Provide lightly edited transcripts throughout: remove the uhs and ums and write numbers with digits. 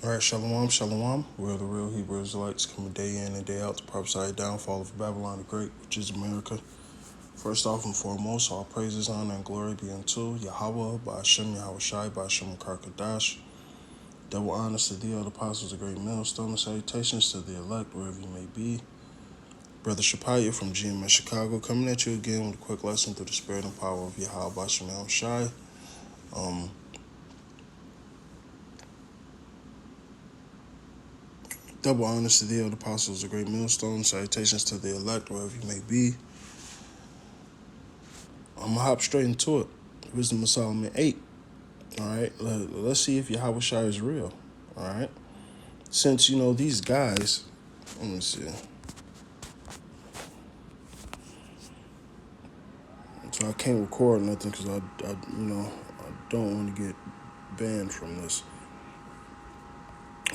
All right, shalom, shalom. We're the real Hebrew Israelites coming day in and day out to prophesy the downfall of Babylon the Great, which is America. First off and foremost, all praises, honor, and glory be unto Yahweh, by Hashem, Yahweh Shai, by Hashem, Karkadash. Double honors to thee, all the apostles, the great millstone, and salutations to the elect, wherever you may be. Brother Shapaya from GMS Chicago, coming at you again with a quick lesson through the spirit and power of Yahweh, by Hashem, Yahweh Shai. Double honors to thee, all the apostles, the great millstone, salutations to the elect, wherever you may be. I'm going to hop straight into it. Wisdom of Solomon 8. All right. Let's see if Yahweh Shai is real. All right. Since, these guys, let me see. So I can't record nothing because I don't want to get banned from this.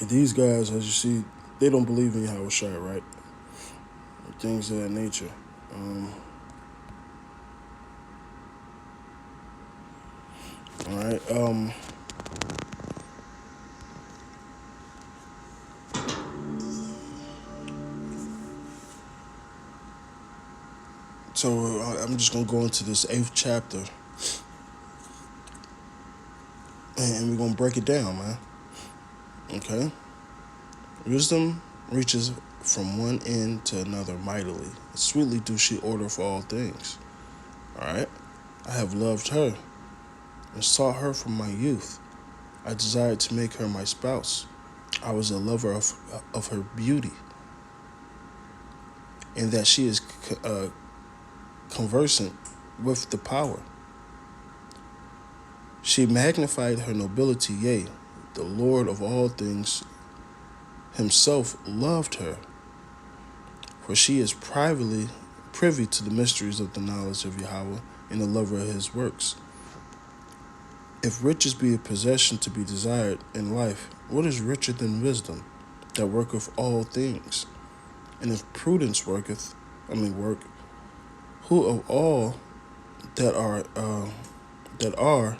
These guys, as you see, they don't believe in Yahweh Shai, right? Things of that nature. All right. So I'm just going to go into this 8th chapter and we're going to break it down, man. Okay? Wisdom reaches from one end to another mightily. Sweetly do she order for all things. All right? I have loved her and sought her from my youth. I desired to make her my spouse. I was a lover of her beauty, and that she is conversant with the power. She magnified her nobility, yea, the Lord of all things himself loved her, for she is privy to the mysteries of the knowledge of Yahweh and the lover of his works. If riches be a possession to be desired in life, what is richer than wisdom, that worketh all things? And if prudence work, who of all that are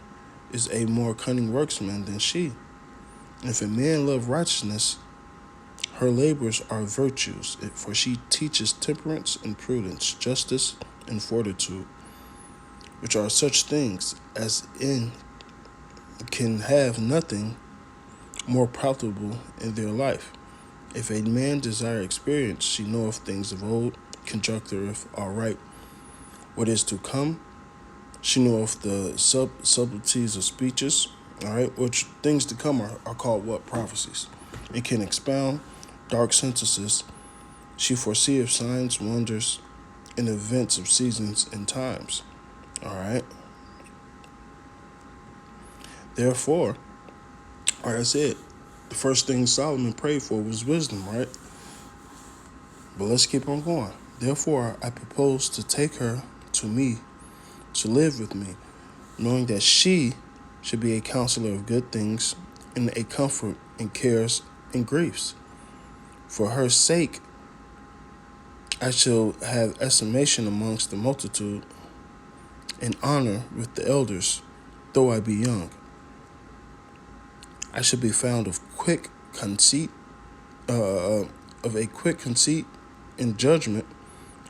is a more cunning worksman than she? If a man love righteousness, her labors are virtues, for she teaches temperance and prudence, justice and fortitude, which are such things as in can have nothing more profitable in their life. If a man desire experience, she knoweth things of old, conjectureth aright what is to come. She knoweth the subtleties of speeches, all right, which things to come are called what? Prophecies. It can expound dark sentences. She foreseeth signs, wonders, and events of seasons and times, all right. Therefore, like I said, the first thing Solomon prayed for was wisdom, right? But let's keep on going. Therefore, I propose to take her to me, to live with me, knowing that she should be a counselor of good things and a comfort in cares and griefs. For her sake, I shall have estimation amongst the multitude and honor with the elders, though I be young. I should be found of quick conceit, in judgment.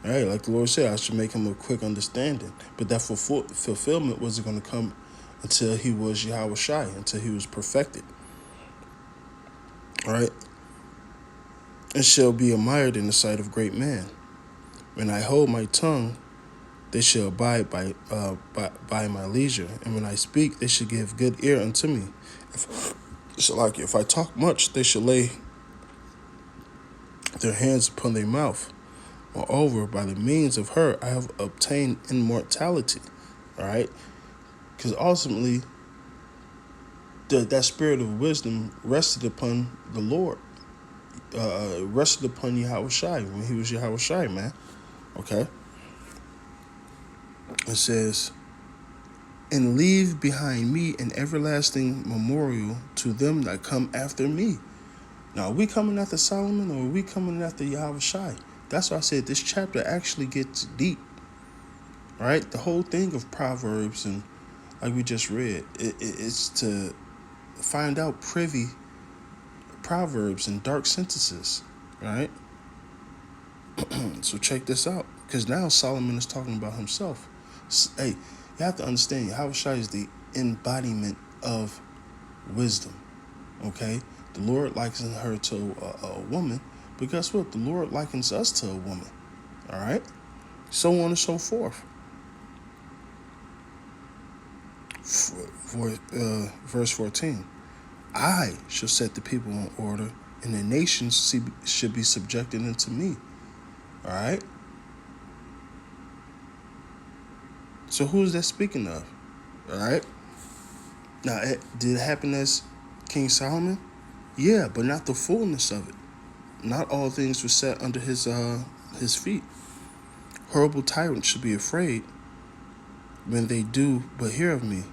All right, like the Lord said, I should make him of quick understanding. But that fulfillment wasn't going to come until he was Yahweh Shai, until he was perfected. All right, and shall be admired in the sight of great men. When I hold my tongue, they shall abide by my leisure, and when I speak, they shall give good ear unto me. If I talk much, they shall lay their hands upon their mouth. Moreover, by the means of her, I have obtained immortality. All right, because ultimately, that spirit of wisdom rested upon the Lord, rested upon Yahweh Shai when he was Yahweh Shai, man. Okay, it says, and leave behind me an everlasting memorial to them that come after me. Now, are we coming after Solomon or are we coming after Yahweh Shai? That's why I said this chapter actually gets deep. Right? The whole thing of Proverbs and like we just read, it's to find out proverbs and dark sentences, right? So check this out, because now Solomon is talking about himself. Hey, you have to understand, Yahushua is the embodiment of wisdom, okay? The Lord likens her to a woman, but guess what? The Lord likens us to a woman, all right? So on and so forth. Verse 14, I shall set the people in order, and the nations should be subjected unto me, all right? So who is that speaking of, all right? Now, did it happen as King Solomon? Yeah, but not the fullness of it. Not all things were set under his feet. Horrible tyrants should be afraid when they do but hear of me.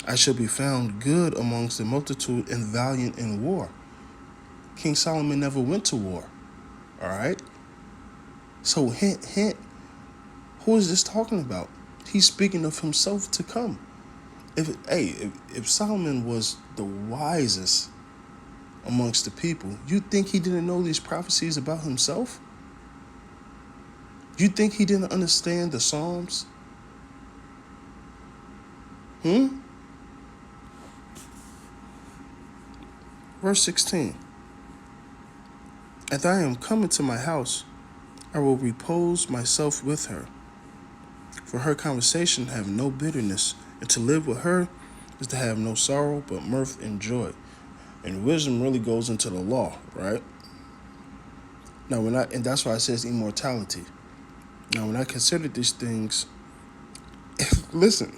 I shall be found good amongst the multitude and valiant in war. King Solomon never went to war, all right? So hint, hint, who is this talking about? He's speaking of himself to come. If Solomon was the wisest amongst the people, you think he didn't know these prophecies about himself? You think he didn't understand the Psalms? Verse 16. As I am coming to my house, I will repose myself with her. For her conversation have no bitterness, and to live with her is to have no sorrow, but mirth and joy. And wisdom really goes into the law, right? Now, and that's why it says immortality. Now, when I considered these things, listen,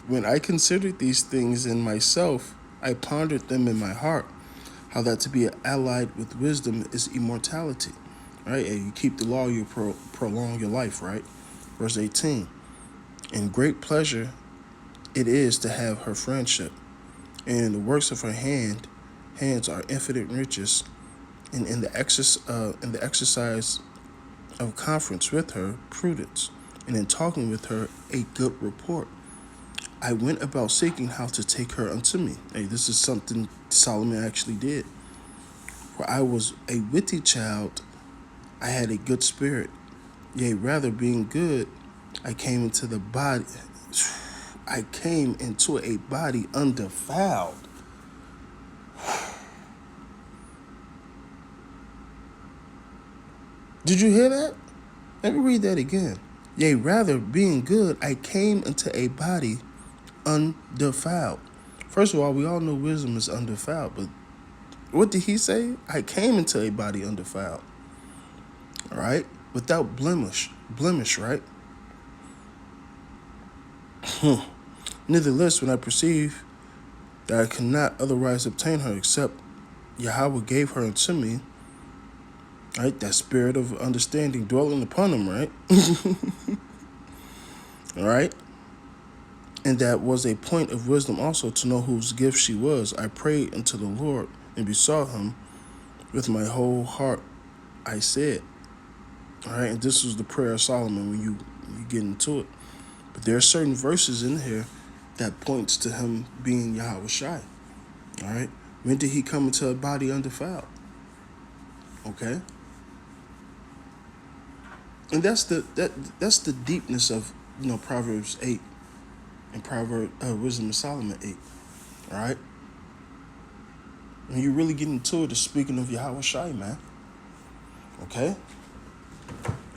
when I considered these things in myself, I pondered them in my heart, how that to be allied with wisdom is immortality, right? And you keep the law, you prolong your life, right? Verse 18, and great pleasure it is to have her friendship, and the works of her hands are infinite riches, and in the exercise of conference with her, prudence, and in talking with her, a good report. I went about seeking how to take her unto me. Hey, this is something Solomon actually did. For I was a witty child, I had a good spirit. Yea, rather being good, I came into a body undefiled. Did you hear that? Let me read that again. Yea, rather being good, I came into a body undefiled. First of all, we all know wisdom is undefiled, but what did he say? I came into a body undefiled. All right? Without blemish, right? Nevertheless, when I perceived that I could not otherwise obtain her except Yahweh gave her unto me, right? That spirit of understanding dwelling upon him, right? All right? And that was a point of wisdom also to know whose gift she was. I prayed unto the Lord and besought him with my whole heart, I said. All right, and this was the prayer of Solomon when you get into it. But there are certain verses in here that points to him being Yahweh Shai. All right, when did he come into a body undefiled? Okay, and that's the deepness of Proverbs 8 and Wisdom of Solomon 8. All right, when you really get into it, it's speaking of Yahweh Shai, man. Okay.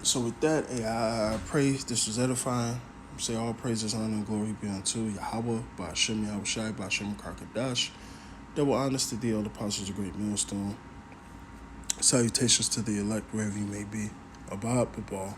So with that, I pray this was edifying. Say all praises, honor, and glory be unto Yahweh, Ba'ashem Yahweh Shai, Ba'ashem Karkadash. Double honors to thee, all the apostles of great millstone. Salutations to the elect, wherever you may be. Abad Babal.